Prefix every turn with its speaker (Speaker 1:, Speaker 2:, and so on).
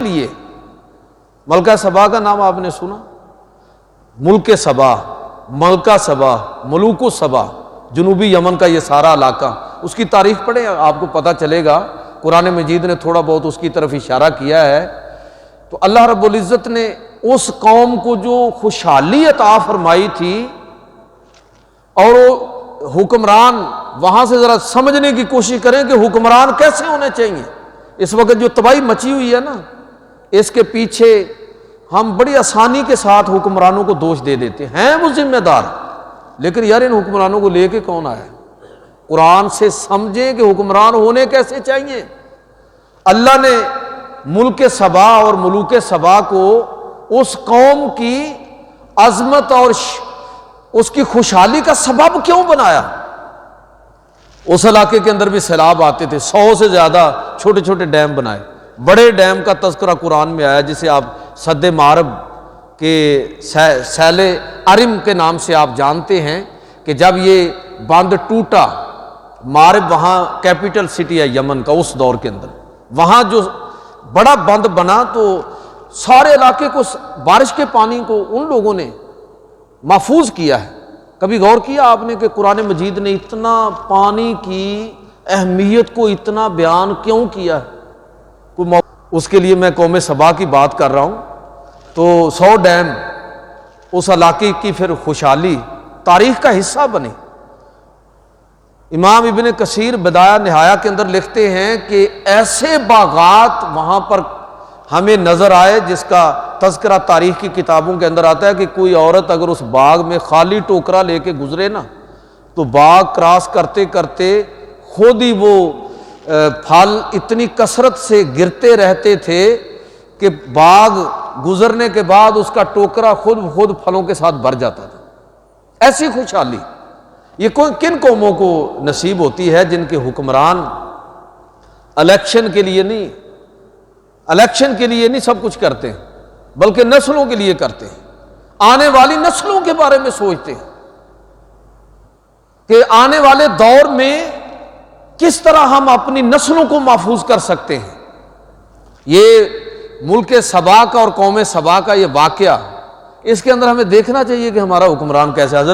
Speaker 1: لیے ملکہ سبا کا نام آپ نے سنا؟ ملک سبا، ملکہ سبا، ملوک سبا، جنوبی یمن کا یہ سارا علاقہ، اس کی تاریخ پڑھیں آپ کو پتہ چلے گا۔ قرآن مجید نے تھوڑا بہت اس کی طرف اشارہ کیا ہے۔ تو اللہ رب العزت نے اس قوم کو جو خوشحالی عطا فرمائی تھی، اور وہ حکمران وہاں سے ذرا سمجھنے کی کوشش کریں کہ حکمران کیسے ہونے چاہیے۔ اس وقت جو تباہی مچی ہوئی ہے نا، اس کے پیچھے ہم بڑی آسانی کے ساتھ حکمرانوں کو دوش دے دیتے ہیں، وہ ذمہ دار، لیکن یار ان حکمرانوں کو لے کے کون آیا؟ قرآن سے سمجھیں کہ حکمران ہونے کیسے چاہیے۔ اللہ نے ملک سبا اور ملوک سبا کو اس قوم کی عظمت اور اس کی خوشحالی کا سبب کیوں بنایا؟ اس علاقے کے اندر بھی سیلاب آتے تھے، 100 سے زیادہ چھوٹے چھوٹے ڈیم بنائے۔ بڑے ڈیم کا تذکرہ قرآن میں آیا جسے آپ سد معرب کے سیل ارم کے نام سے آپ جانتے ہیں، کہ جب یہ بند ٹوٹا، معرب وہاں کیپٹل سٹی ہے یمن کا اس دور کے اندر، وہاں جو بڑا بند بنا تو سارے علاقے کو، بارش کے پانی کو ان لوگوں نے محفوظ کیا ہے۔ کبھی غور کیا آپ نے کہ قرآن مجید نے اتنا پانی کی اہمیت کو اتنا بیان کیوں کیا ہے؟ اس کے لیے میں قوم سبا کی بات کر رہا ہوں۔ تو 100 ڈیم اس علاقے کی پھر خوشحالی تاریخ کا حصہ بنے۔ امام ابن کثیر بدایہ نہایہ کے اندر لکھتے ہیں کہ ایسے باغات وہاں پر ہمیں نظر آئے جس کا تذکرہ تاریخ کی کتابوں کے اندر آتا ہے کہ کوئی عورت اگر اس باغ میں خالی ٹوکرا لے کے گزرے نا، تو باغ کراس کرتے کرتے خود ہی وہ پھل اتنی کثرت سے گرتے رہتے تھے کہ باغ گزرنے کے بعد اس کا ٹوکرا خود پھلوں کے ساتھ بھر جاتا تھا۔ ایسی خوشحالی یہ کن قوموں کو نصیب ہوتی ہے جن کے حکمران الیکشن کے لیے نہیں سب کچھ کرتے ہیں، بلکہ نسلوں کے لیے کرتے ہیں، آنے والی نسلوں کے بارے میں سوچتے ہیں کہ آنے والے دور میں کس طرح ہم اپنی نسلوں کو محفوظ کر سکتے ہیں۔ یہ ملک سبا کا اور قوم سبا کا یہ واقعہ، اس کے اندر ہمیں دیکھنا چاہیے کہ ہمارا حکمران کیسے حضرت